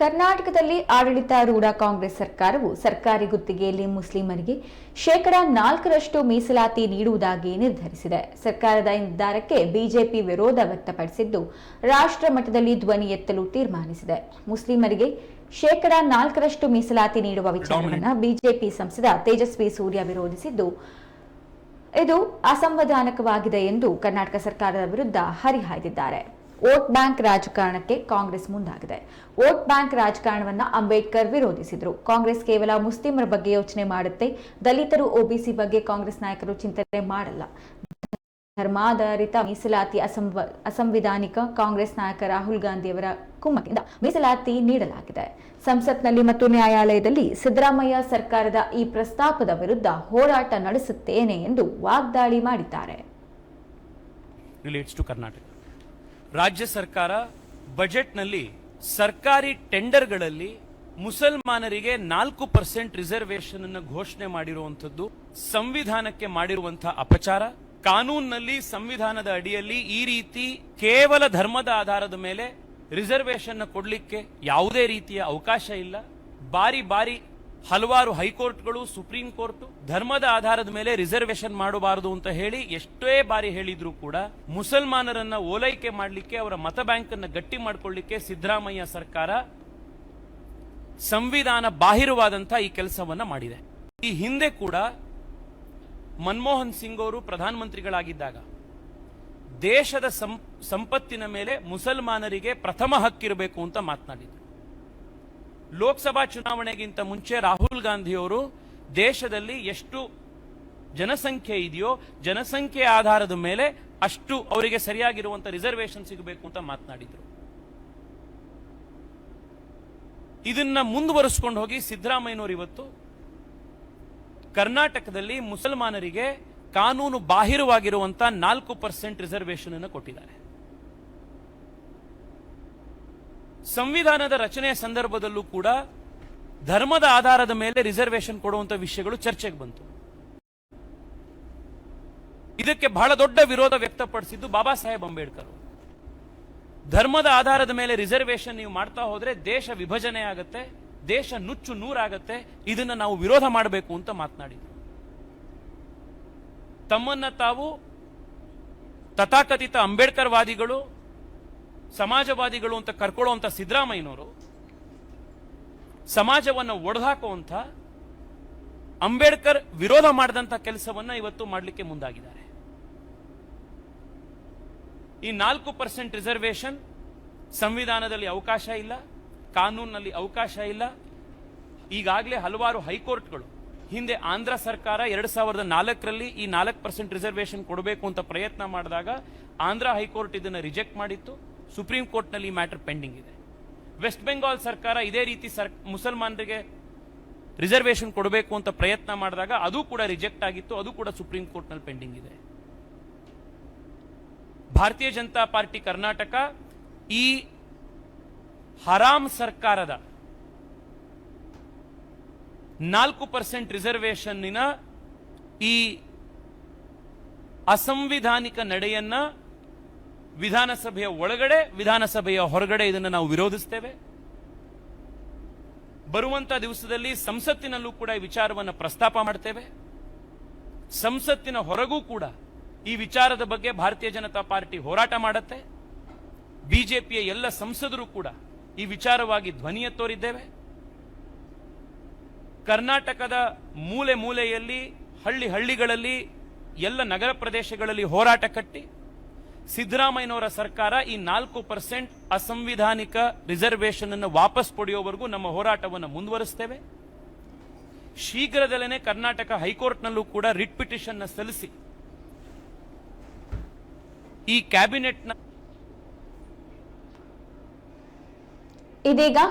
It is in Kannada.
ಕರ್ನಾಟಕದಲ್ಲಿ ಆಡಳಿತಾರೂಢ ಕಾಂಗ್ರೆಸ್ ಸರ್ಕಾರವು ಸರ್ಕಾರಿ ಗುತ್ತಿಗೆಯಲ್ಲಿ ಮುಸ್ಲಿಮರಿಗೆ ಶೇಕಡಾ 4ರಷ್ಟು ಮೀಸಲಾತಿ ನೀಡುವುದಾಗಿ ನಿರ್ಧರಿಸಿದೆ. ಸರ್ಕಾರದ ನಿರ್ಧಾರಕ್ಕೆ ಬಿಜೆಪಿ ವಿರೋಧ ವ್ಯಕ್ತಪಡಿಸಿದ್ದು, ರಾಷ್ಟ್ರ ಮಟ್ಟದಲ್ಲಿ ಧ್ವನಿ ಎತ್ತಲು ತೀರ್ಮಾನಿಸಿದೆ. ಮುಸ್ಲಿಮರಿಗೆ ಶೇಕಡಾ 4ರಷ್ಟು ಮೀಸಲಾತಿ ನೀಡುವ ವಿಚಾರವನ್ನು ಬಿಜೆಪಿ ಸಂಸದ ತೇಜಸ್ವಿ ಸೂರ್ಯ ವಿರೋಧಿಸಿದ್ದು, ಇದು ಅಸಂವಿಧಾನಿಕವಾಗಿದೆ ಎಂದು ಕರ್ನಾಟಕ ಸರ್ಕಾರದ ವಿರುದ್ಧ ಹರಿಹಾಯ್ದಿದ್ದಾರೆ. ವೋಟ್ ಬ್ಯಾಂಕ್ ರಾಜಕಾರಣಕ್ಕೆ ಕಾಂಗ್ರೆಸ್ ಮುಂದಾಗಿದೆ. ವೋಟ್ ಬ್ಯಾಂಕ್ ರಾಜಕಾರಣವನ್ನ ಅಂಬೇಡ್ಕರ್ ವಿರೋಧಿಸಿದ್ರು. ಕಾಂಗ್ರೆಸ್ ಕೇವಲ ಮುಸ್ಲಿಮರ ಬಗ್ಗೆ ಯೋಚನೆ ಮಾಡುತ್ತೆ, ದಲಿತರು, ಒಬಿಸಿ ಬಗ್ಗೆ ಕಾಂಗ್ರೆಸ್ ನಾಯಕರು ಚಿಂತನೆ ಮಾಡಲ್ಲ. ಧರ್ಮಾಧಾರಿತ ಮೀಸಲಾತಿ ಅಸಂವಿಧಾನಿಕ. ಕಾಂಗ್ರೆಸ್ ನಾಯಕ ರಾಹುಲ್ ಗಾಂಧಿಯವರ ಕುಮ್ಮಕ್ಕಿಂದ ಮೀಸಲಾತಿ ನೀಡಲಾಗಿದೆ. ಸಂಸತ್ನಲ್ಲಿ ಮತ್ತು ನ್ಯಾಯಾಲಯದಲ್ಲಿ ಸಿದ್ದರಾಮಯ್ಯ ಸರ್ಕಾರದ ಈ ಪ್ರಸ್ತಾಪದ ವಿರುದ್ಧ ಹೋರಾಟ ನಡೆಸುತ್ತೇನೆ ಎಂದು ವಾಗ್ದಾಳಿ ಮಾಡಿದ್ದಾರೆ. ರಾಜ್ಯ ಸರ್ಕಾರ ಬಜೆಟ್ನಲ್ಲಿ ಸರ್ಕಾರಿ ಟೆಂಡರ್ಗಳಲ್ಲಿ ಮುಸಲ್ಮಾನರಿಗೆ 4% ರಿಸರ್ವೇಶನ್ ಅನ್ನು ಘೋಷಣೆ ಮಾಡಿರುವಂತದ್ದು ಸಂವಿಧಾನಕ್ಕೆ ಮಾಡಿರುವಂತಹ ಅಪಚಾರ. ಕಾನೂನಿನಲ್ಲಿ, ಸಂವಿಧಾನದ ಅಡಿಯಲ್ಲಿ ಈ ರೀತಿ ಕೇವಲ ಧರ್ಮದ ಆಧಾರದ ಮೇಲೆ ರಿಸರ್ವೇಶನ್ ಕೊಡಲಿಕ್ಕೆ ಯಾವುದೇ ರೀತಿಯ ಅವಕಾಶ ಇಲ್ಲ. ಬಾರಿ ಬಾರಿ ಹಲವಾರು ಹೈಕೋರ್ಟ್ಗಳು, ಸುಪ್ರೀಂ ಕೋರ್ಟ್ ಧರ್ಮದ ಆಧಾರದ ಮೇಲೆ ರಿಸರ್ವೇಶನ್ ಮಾಡಬಾರದು ಅಂತ ಹೇಳಿ ಎಷ್ಟೇ ಬಾರಿ ಹೇಳಿದ್ರು ಕೂಡ ಮುಸಲ್ಮಾನರನ್ನ ಓಲೈಕೆ ಮಾಡಲಿಕ್ಕೆ, ಅವರ ಮತ ಬ್ಯಾಂಕ್ ಅನ್ನು ಗಟ್ಟಿ ಮಾಡಿಕೊಳ್ಳಿಕ್ಕೆ ಸಿದ್ದರಾಮಯ್ಯ ಸರ್ಕಾರ ಸಂವಿಧಾನ ಬಾಹಿರವಾದಂತಹ ಈ ಕೆಲಸವನ್ನ ಮಾಡಿದೆ. ಈ ಹಿಂದೆ ಕೂಡ ಮನಮೋಹನ್ ಸಿಂಗ್ ಅವರು ಪ್ರಧಾನಮಂತ್ರಿಗಳಾಗಿದ್ದಾಗ ದೇಶದ ಸಂಪತ್ತಿನ ಮೇಲೆ ಮುಸಲ್ಮಾನರಿಗೆ ಪ್ರಥಮ ಹಕ್ಕಿರಬೇಕು ಅಂತ ಮಾತನಾಡಿದರು. ಲೋಕಸಭಾ ಚುನಾವಣೆಗಿಂತ ಮುಂಚೆ ರಾಹುಲ್ ಗಾಂಧಿಯವರು ದೇಶದಲ್ಲಿ ಎಷ್ಟು ಜನಸಂಖ್ಯೆ ಇದೆಯೋ ಜನಸಂಖ್ಯೆ ಆಧಾರದ ಮೇಲೆ ಅಷ್ಟು ಅವರಿಗೆ ಸರಿಯಾಗಿರುವಂತಹ ರಿಸರ್ವೇಶನ್ ಸಿಗಬೇಕು ಅಂತ ಮಾತನಾಡಿದರು. ಇದನ್ನ ಮುಂದುವರಿಸಿಕೊಂಡು ಹೋಗಿ ಸಿದ್ದರಾಮಯ್ಯನವರು ಇವತ್ತು ಕರ್ನಾಟಕದಲ್ಲಿ ಮುಸಲ್ಮಾನರಿಗೆ ಕಾನೂನು ಬಾಹಿರವಾಗಿರುವಂತಹ 4% ರಿಸರ್ವೇಶನ್ ಅನ್ನು ಕೊಟ್ಟಿದ್ದಾರೆ. ಸಂವಿಧಾನದ ರಚನೆಯ ಸಂದರ್ಭದಲ್ಲೂ ಕೂಡ ಧರ್ಮದ ಆಧಾರದ ಮೇಲೆ ರಿಸರ್ವೇಶನ್ ಕೊಡುವಂತಹ ವಿಷಯಗಳು ಚರ್ಚೆಗೆ ಬಂತು. ಇದಕ್ಕೆ ಬಹಳ ದೊಡ್ಡ ವಿರೋಧ ವ್ಯಕ್ತಪಡಿಸಿದ್ದು ಬಾಬಾ ಸಾಹೇಬ್ ಅಂಬೇಡ್ಕರ್. ಧರ್ಮದ ಆಧಾರದ ಮೇಲೆ ರಿಸರ್ವೇಶನ್ ನೀವು ಮಾಡ್ತಾ ಹೋದ್ರೆ ದೇಶ ವಿಭಜನೆ ಆಗತ್ತೆ, ದೇಶ ನುಚ್ಚು ನೂರಾಗತ್ತೆ, ಇದನ್ನ ನಾವು ವಿರೋಧ ಮಾಡಬೇಕು ಅಂತ ಮಾತನಾಡಿದ್ರು. ತಮ್ಮನ್ನ ತಾವು ತಥಾಕಥಿತ ಅಂಬೇಡ್ಕರ್ ವಾದಿಗಳು, ಸಮಾಜವಾದಿಗಳು ಅಂತ ಕರ್ಕೊಳ್ಳುವಂತ ಸಿದ್ದರಾಮಯ್ಯನವರು ಸಮಾಜವನ್ನು ಒಡೆದಾಕುವಂತ, ಅಂಬೇಡ್ಕರ್ ವಿರೋಧ ಮಾಡಿದಂತ ಕೆಲಸವನ್ನ ಇವತ್ತು ಮಾಡಲಿಕ್ಕೆ ಮುಂದಾಗಿದ್ದಾರೆ. ಈ 4% ರಿಸರ್ವೇಶನ್ ಸಂವಿಧಾನದಲ್ಲಿ ಅವಕಾಶ ಇಲ್ಲ, ಕಾನೂನಿನಲ್ಲಿ ಅವಕಾಶ ಇಲ್ಲ. ಈಗಾಗಲೇ ಹಲವಾರು ಹೈಕೋರ್ಟ್ಗಳು, ಹಿಂದೆ ಆಂಧ್ರ ಸರ್ಕಾರ 2004ರಲ್ಲಿ ಈ 4% ರಿಸರ್ವೇಶನ್ ಕೊಡಬೇಕು ಅಂತ ಪ್ರಯತ್ನ ಮಾಡಿದಾಗ ಆಂಧ್ರ ಹೈಕೋರ್ಟ್ ಇದನ್ನು ರಿಜೆಕ್ಟ್ ಮಾಡಿತ್ತು. ಸುಪ್ರೀಂ ಕೋರ್ಟ್ನಲ್ಲಿ ಈ ಮ್ಯಾಟರ್ ಪೆಂಡಿಂಗ್ ಇದೆ. ವೆಸ್ಟ್ ಬೆಂಗಾಲ್ ಸರ್ಕಾರ ಇದೇ ರೀತಿ ಮುಸಲ್ಮಾನರಿಗೆ ರಿಸರ್ವೇಶನ್ ಕೊಡಬೇಕು ಅಂತ ಪ್ರಯತ್ನ ಮಾಡಿದಾಗ ಅದು ಕೂಡ ರಿಜೆಕ್ಟ್ ಆಗಿತ್ತು, ಅದು ಕೂಡ ಸುಪ್ರೀಂ ಕೋರ್ಟ್ನಲ್ಲಿ ಪೆಂಡಿಂಗ್ ಇದೆ. ಭಾರತೀಯ ಜನತಾ ಪಾರ್ಟಿ ಕರ್ನಾಟಕ ಈ ಹರಾಮ್ ಸರ್ಕಾರದ 4% ರಿಸರ್ವೇಶನ್ನಿನ ಈ ಅಸಂವಿಧಾನಿಕ ನಡೆಯನ್ನ ವಿಧಾನಸಭೆಯ ಒಳಗಡೆ, ವಿಧಾನಸಭೆಯ ಹೊರಗಡೆ ಇದನ್ನು ನಾವು ವಿರೋಧಿಸ್ತೇವೆ. ಬರುವಂತ ದಿವಸದಲ್ಲಿ ಸಂಸತ್ತಿನಲ್ಲೂ ಕೂಡ ಈ ವಿಚಾರವನ್ನು ಪ್ರಸ್ತಾಪ ಮಾಡ್ತೇವೆ. ಸಂಸತ್ತಿನ ಹೊರಗೂ ಕೂಡ ಈ ವಿಚಾರದ ಬಗ್ಗೆ ಭಾರತೀಯ ಜನತಾ ಪಾರ್ಟಿ ಹೋರಾಟ ಮಾಡುತ್ತೆ. ಬಿಜೆಪಿಯ ಎಲ್ಲ ಸಂಸದರು ಕೂಡ ಈ ವಿಚಾರವಾಗಿ ಧ್ವನಿ ಎತ್ತೋರಿದ್ದೇವೆ. ಕರ್ನಾಟಕದ ಮೂಲೆ ಮೂಲೆಯಲ್ಲಿ, ಹಳ್ಳಿಗಳಲ್ಲಿ, ಎಲ್ಲ ನಗರ ಪ್ರದೇಶಗಳಲ್ಲಿ ಹೋರಾಟ ಕಟ್ಟಿ ಸಿದ್ದರಾಮಯ್ಯನವರ ಸರ್ಕಾರ ಈ 4% ಅಸಂವಿಧಾನಿಕ ರಿಸರ್ವೇಶನ್ ಅನ್ನು ವಾಪಸ್ ಪಡೆಯುವವರೆಗೂ ನಮ್ಮ ಹೋರಾಟವನ್ನು ಮುಂದುವರಿಸುತ್ತೇವೆ. ಶೀಘ್ರದಲ್ಲೇ ಕರ್ನಾಟಕ ಹೈಕೋರ್ಟ್ನಲ್ಲೂ ಕೂಡ ರಿಟ್ ಪಿಟಿಷನ್ ಸಲ್ಲಿಸಿ ಈ ಕ್ಯಾಬಿನೆಟ್ನ ಇದೀಗ